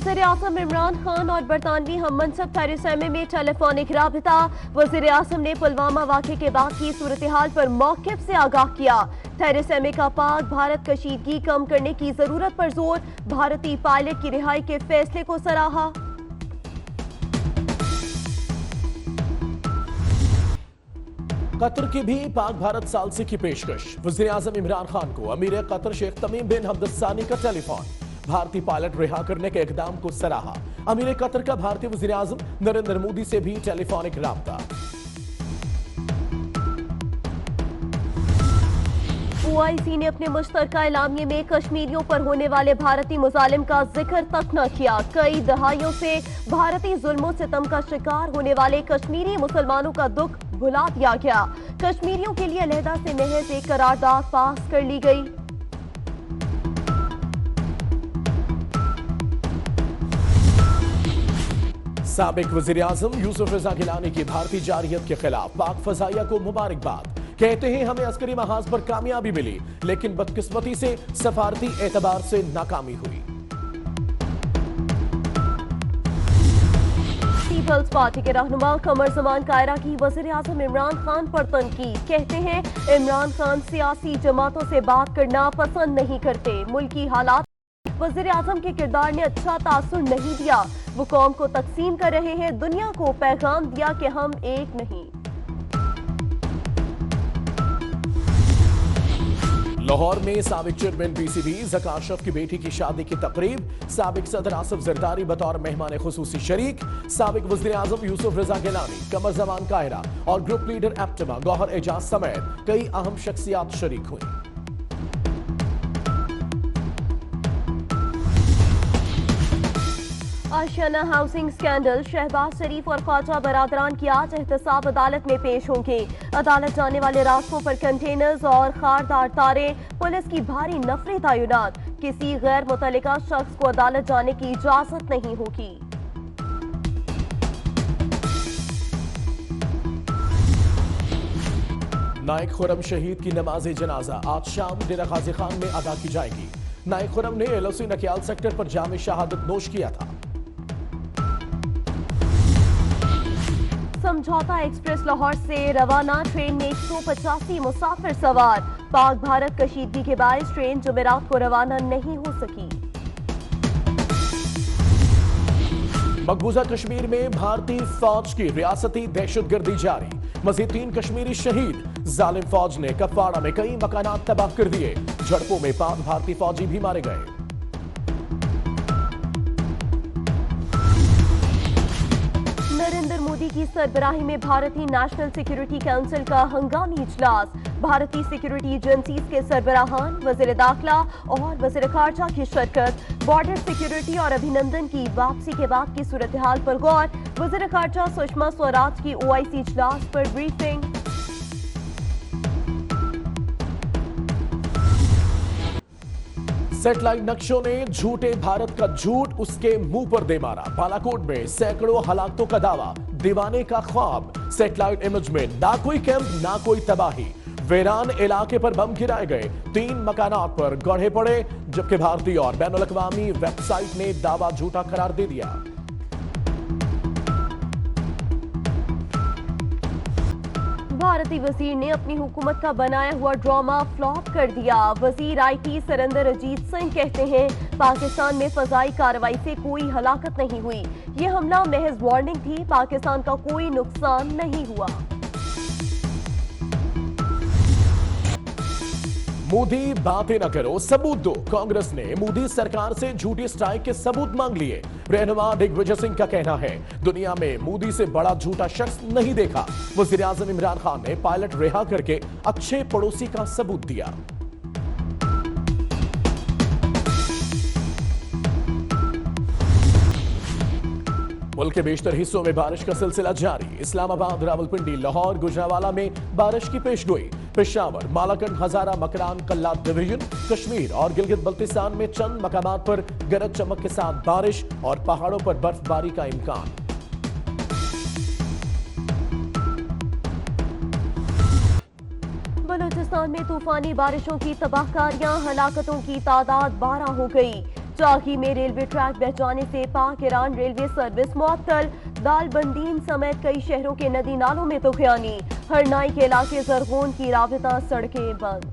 वज़ीर आज़म इमरान खान और बरतानवी हम मनसब थेरेसा मे में टेलीफोनिक राबिता। वज़ीर आज़म ने पुलवामा वाक़े के बाद की सूरत हाल पर मौक़िफ़ से आगाह किया। थेरेसा मे का पाक भारत कशीदगी कम करने की जरूरत पर जोर। भारतीय पायलट की रिहाई के फैसले को सराहा। कतर की भी पाक भारत सालसी की पेशकश। वज़ीर आज़म इमरान खान को अमीर कतर शेख तमीम बिन हमद सानी का टेलीफोन। भारतीय पायलट रिहा करने के इकदाम को सराहा। अमीर कतर का भारतीय वज़ीर आज़म नरेंद्र मोदी से भी टेलीफोनिक राब्ता। OIC ने अपने मुश्तरका एलामिये में कश्मीरियों पर होने वाले भारतीय मुजालिम का जिक्र तक न किया। कई दहाइयों से भारतीय जुल्म सितम का शिकार होने वाले कश्मीरी मुसलमानों का दुख भुला दिया गया। कश्मीरियों के लिए अलहदा से महज एक करारदाद पास कर ली गई। साबिक वज़ीर आज़म यूसुफ रज़ा गिलानी की भारतीय जारियत के खिलाफ पाक फज़ाइया को मुबारकबाद। कहते हैं हमें अस्करी महाज पर कामयाबी मिली, लेकिन बदकिस्मती से सफारती एतबार से नाकामी हुई। पीपल्स पार्टी के रहनुमा कमर जमान कायरा की वज़ीर आज़म इमरान खान पर तनकीद। कहते हैं इमरान खान सियासी जमातों से बात करना पसंद नहीं करते। मुल्की हालात वज़ीर आज़म के किरदार ने अच्छा तासुर नहीं दिया। वो कौम को तकसीम कर रहे हैं। दुनिया को पैगाम दिया कि हम एक नहीं। लाहौर में साबिक चेयरमैन PCB ज़का अशरफ की बेटी की शादी की तकरीब। साबिक सदर आसिफ जरदारी बतौर मेहमान खुसूसी शरीक। साबिक वज़ीर आज़म यूसुफ रज़ा गिलानी, कमर जमान कायरा और group leader APTMA Gohar Ejaz समेत कई अहम शख्सियात शरीक हुई। Ashiana housing scandal. शहबाज शरीफ और ख्वाजा बरादरान की आज एहतसाब अदालत में पेश होंगे। अदालत जाने वाले रास्तों पर कंटेनर्स और खारदार तारे। पुलिस की भारी नफरी तैनात। किसी गैर मुतल्लिका शख्स को अदालत जाने की इजाजत नहीं होगी। नाइक खुरम शहीद की नमाज जनाजा आज शाम डेरा गाजी खान में अदा की जाएगी। नाइक खुरम ने LOC नकियाल सेक्टर पर जाम शहादत नोश किया था। समझौता एक्सप्रेस लाहौर से रवाना। ट्रेन में 185 मुसाफिर सवार। पाक भारत कशीदगी के बायस ट्रेन जुमेरात को रवाना नहीं हो सकी। मकबूजा कश्मीर में भारतीय फौज की रियासती दहशतगर्दी जारी। मजीद 3 कश्मीरी शहीद। जालिम फौज ने कपवाड़ा में कई मकानात तबाह कर दिए। झड़पों में 5 भारतीय फौजी भी मारे गए। नरेंद्र मोदी की सरबराही में भारतीय नेशनल सिक्योरिटी काउंसिल का हंगामी इजलास। भारतीय सिक्योरिटी एजेंसीज के सरबराहान, वज़ीर दाखिला और वज़ीर खारजा की शिरकत। बॉर्डर सिक्योरिटी और अभिनंदन की वापसी के बाद की सूरत हाल पर गौर। वज़ीर खारजा सुषमा स्वराज की OIC इजलास पर ब्रीफिंग। सेटेलाइट नक्शों ने झूठे भारत का झूठ उसके मुंह पर दे मारा। बालाकोट में सैकड़ों हलाकतों का दावा, दीवाने का ख्वाब। सेटेलाइट इमेज में ना कोई कैंप ना कोई तबाही। वीरान इलाके पर बम गिराए गए। 3 मकानात पर गढ़े पड़े, जबकि भारतीय और बैनुल अक़वामी वेबसाइट ने दावा झूठा करार दे दिया। भारतीय वजीर ने अपनी हुकूमत का बनाया हुआ ड्रामा फ्लॉप कर दिया। वजीर IT सरेंदर अजीत सिंह कहते हैं पाकिस्तान में फजाई कार्रवाई से कोई हलाकत नहीं हुई। ये हमला महज वार्निंग थी। पाकिस्तान का कोई नुकसान नहीं हुआ। मोदी बातें न करो, सबूत दो। कांग्रेस ने मोदी सरकार से झूठी स्ट्राइक के सबूत मांग लिए। रहनुमा दिग्विजय सिंह का कहना है दुनिया में मोदी से बड़ा झूठा शख्स नहीं देखा। वज़ीर आज़म इमरान खान ने पायलट रिहा करके अच्छे पड़ोसी का सबूत दिया। मुल्क के बेशतर हिस्सों में बारिश का सिलसिला जारी। इस्लामाबाद, रावलपिंडी, लाहौर, गुजरांवाला में बारिश की पेशगोई। पेशावर, मालाकंड, हजारा, मकरान, कल्लात डिवीजन, कश्मीर और गिलगित बल्तिस्तान में चंद मकामात पर गरज चमक के साथ बारिश और पहाड़ों पर बर्फबारी का इम्कान। बलूचिस्तान में तूफानी बारिशों की तबाहकारियां। हलाकतों की तादाद 12 हो गई। टाकी में रेलवे ट्रैक बह जाने से पाक ईरान रेलवे सर्विस मुअत्तल। दालबंदीन समेत कई शहरों के नदी नालों में तुगयानी। हरनाई के इलाके जरगोन की राबिता सड़कें बंद।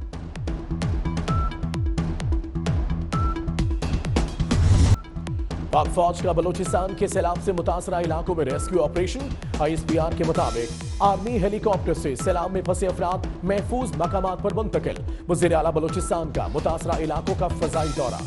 पाक फौज का बलूचिस्तान के सैलाब से मुतासरा इलाकों में रेस्क्यू ऑपरेशन। ISPR के मुताबिक आर्मी हेलीकॉप्टर से सैलाब में फंसे अफराद महफूज मकामात पर मुंतकिल। वज़ीर आला बलूचिस्तान का मुतासरा इलाकों का फजाई दौरा।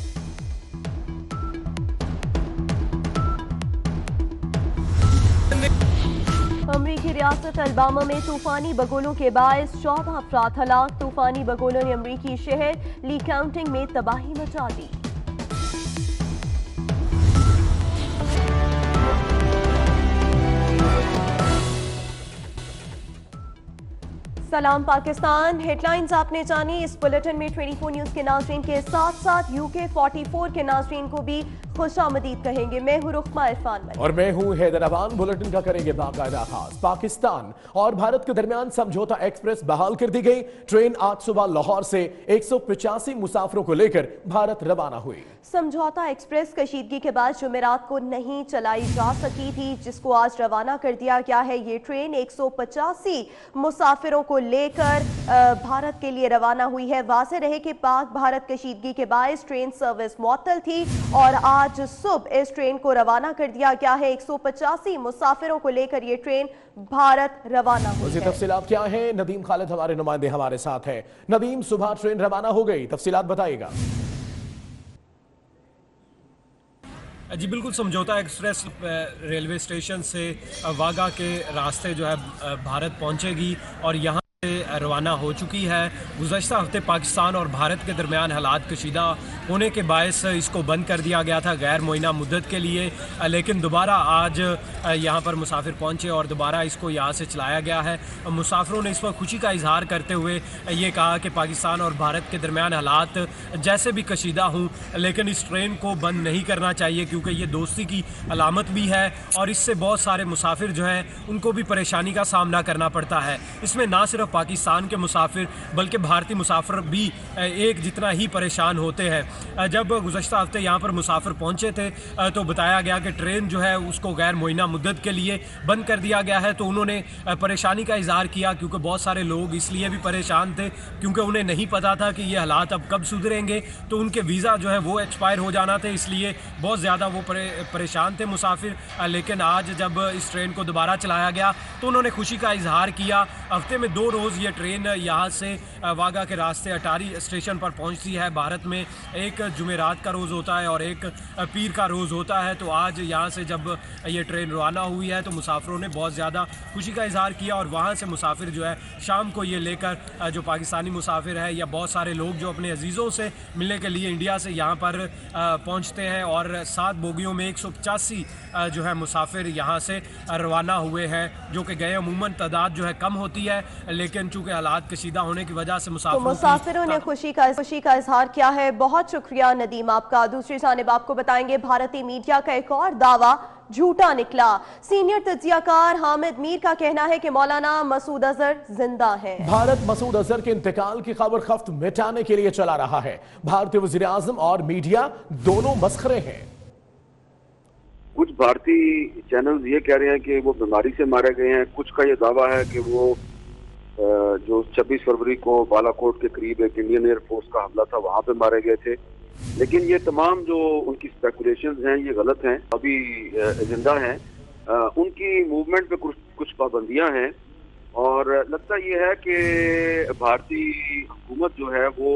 अमरीकी रियासत अलबामा में तूफानी बगोलों के बायस 14 अफराद हलाक। तूफानी बगोलों ने अमरीकी शहर ली काउंटी में तबाही मचा दी। सलाम पाकिस्तान, हेडलाइंस आपने जानी। इस बुलेटिन में 24 न्यूज के नाज़रीन के साथ साथ UK 44 के नाज़रीन को भी खुशामदीद कहेंगे। मैं हूं रुख्मा इरफान और मैं हूं हैदर अवान। बुलेटिन का करेंगे बाकायदा आगाज। पाकिस्तान और भारत के दरमियान समझौता एक्सप्रेस बहाल कर दी गई। ट्रेन आज सुबह लाहौर से 185 मुसाफिरों को लेकर भारत रवाना हुई। समझौता एक्सप्रेस कशीदगी के बाद जुमेरात को नहीं चलाई जा सकी थी, जिसको आज रवाना कर दिया गया है। ये ट्रेन 185 मुसाफिरों को लेकर भारत के लिए रवाना हुई है। वाज़ेह रहे कि पाक भारत कशीदगी के बायस ट्रेन सर्विस मुअत्तल थी और आज सुबह इस ट्रेन को रवाना कर दिया गया है। 185 मुसाफिरों को लेकर ये ट्रेन भारत रवाना हुई है। तफसीलात क्या है? नदीम खालिद हमारे नुमाइंदे हमारे साथ है। नदीम, सुबह ट्रेन रवाना हो गई, तफसीलात बताइएगा। जी बिल्कुल, समझौता एक्सप्रेस रेलवे स्टेशन से वागा के रास्ते जो है भारत पहुंचेगी और यहाँ से रवाना हो चुकी है। गुज़श्ता हफ्ते पाकिस्तान और भारत के दरमियान हालात कशीदा होने के बायस इसको बंद कर दिया गया था गैर मुअय्यना मुद्दत के लिए, लेकिन दोबारा आज यहाँ पर मुसाफिर पहुँचे और दोबारा इसको यहाँ से चलाया गया है। मुसाफिरों ने इस पर खुशी का इजहार करते हुए ये कहा कि पाकिस्तान और भारत के दरमियान हालात जैसे भी कशीदा हों, लेकिन इस ट्रेन को बंद नहीं करना चाहिए क्योंकि ये दोस्ती की अलामत भी है और इससे बहुत सारे मुसाफिर जो हैं उनको भी परेशानी का सामना करना पड़ता है। इसमें ना सिर्फ पाकिस्तान के मुसाफिर बल्कि भारतीय मुसाफिर भी एक जितना ही परेशान होते हैं। जब गुज़श्ता हफ्ते यहाँ पर मुसाफिर पहुँचे थे तो बताया गया कि ट्रेन जो है उसको गैर मुअय्यना मुद्दत के लिए बंद कर दिया गया है। तो उन्होंने परेशानी का इजहार किया क्योंकि बहुत सारे लोग इसलिए भी परेशान थे क्योंकि उन्हें नहीं पता था कि ये हालात अब कब सुधरेंगे। तो उनके वीज़ा जो है वो एक्सपायर हो जाना थे, इसलिए बहुत ज़्यादा वो परेशान थे मुसाफिर। लेकिन आज जब इस ट्रेन को दोबारा चलाया गया तो उन्होंने खुशी का इजहार किया। हफ्ते में 2 रोज़ ये ट्रेन यहाँ से वागा के रास्ते अटारी स्टेशन पर पहुँचती है। भारत में एक जुमेरात का रोज़ होता है और एक पीर का रोज़ होता है। तो आज यहाँ से जब ये ट्रेन रवाना हुई है तो मुसाफिरों ने बहुत ज़्यादा खुशी का इजहार किया और वहाँ से मुसाफिर जो है शाम को ये लेकर जो पाकिस्तानी मुसाफिर है या बहुत सारे लोग जो अपने अजीज़ों से मिलने के लिए इंडिया से यहाँ पर पहुँचते हैं और 7 बोगियों में 185 जो है मुसाफिर यहाँ से रवाना हुए हैं, जो कि गए अमूमन तादाद जो है कम होती है, लेकिन चूँकि हालात कशीदा होने की वजह से मुसाफिरों ने खुशी का इजहार किया है। बहुत शुक्रिया नदीम आपका। दूसरी जानिब आपको बताएंगे भारतीय मीडिया का एक और दावा झूठा निकला। सीनियर तज्जियाकार हामिद मीर का कहना है कि मौलाना मसूद अजहर जिंदा है। भारत मसूद अजहर के इंतकाल की खबर खफ्त मिटाने के लिए चला रहा है। भारतीय वज़ीर आज़म और मीडिया दोनों मस्खरे हैं। कुछ भारतीय चैनल्स ये कह रहे हैं कि वो बीमारी से मारे गए हैं, कुछ का ये दावा है कि वो जो 26 फरवरी को बालाकोट के करीब एक इंडियन एयरफोर्स का हमला था वहां पे मारे गए थे। लेकिन ये तमाम जो उनकी स्पेकुलेशंस हैं ये गलत हैं, अभी जिंदा हैं। उनकी मूवमेंट पे कुछ पाबंदियां हैं और लगता ये है कि भारतीय हुकूमत जो है वो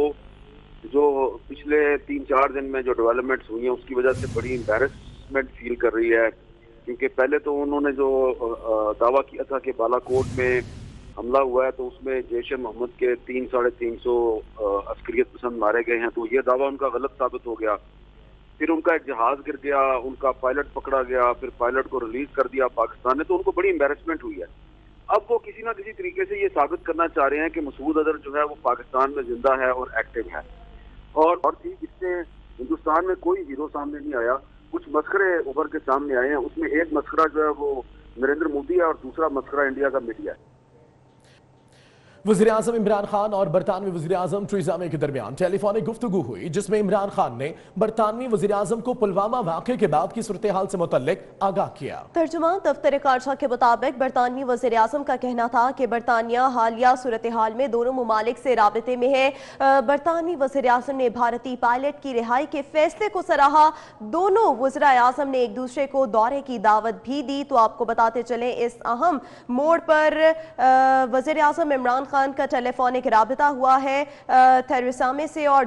जो पिछले 3-4 दिन में जो डेवलपमेंट्स हुई हैं उसकी वजह से बड़ी एम्बैरेसमेंट फील कर रही है। क्योंकि पहले तो उन्होंने जो दावा किया था कि बालाकोट में हमला हुआ है तो उसमें जैश मोहम्मद के 300-350 अस्करियत पसंद मारे गए हैं, तो ये दावा उनका गलत साबित हो गया। फिर उनका एक जहाज गिर गया, उनका पायलट पकड़ा गया, फिर पायलट को रिलीज कर दिया पाकिस्तान ने, तो उनको बड़ी एम्बैरेसमेंट हुई है। अब वो किसी ना किसी तरीके से ये साबित करना चाह रहे हैं कि मसूद अजहर जो है वो पाकिस्तान में जिंदा है और एक्टिव है। और ठीक इससे हिंदुस्तान में कोई हीरो सामने नहीं आया, कुछ मस्खरे उभर के सामने आए हैं। उसमें एक मस्खरा जो है वो नरेंद्र मोदी है और दूसरा मस्खरा इंडिया का मीडिया है। वज़ीर आज़म इमरान खान और बरतानवी वज़ीर आज़म टेरेसा मे के दरमियान टेलीफोनिक गुफ्तगू हुई, जिसमें इमरान खान ने बरतानवी वज़ीर आज़म को पुलवामा वाक़े के बाद की सूरत हाल से मुतल्लिक आगाह किया। तर्जुमान दफ्तर ख़ारजा के मुताबिक बरतानवी वज़ीर आज़म का कहना था कि बरतानिया हालिया सूरत हाल में दोनों मुमालिक से राबते में है। बरतानवी वज़ीर आज़म ने भारतीय पायलट की रिहाई के फैसले को सराहा। दोनों वज़ीर आज़म ने एक दूसरे को दौरे की दावत भी दी। तो आपको बताते चलें, इस अहम मोड़ पर वज़ीर आज़म इमरान खान का टेलीफोनिक राबता हुआ है टेरेसा मे से, और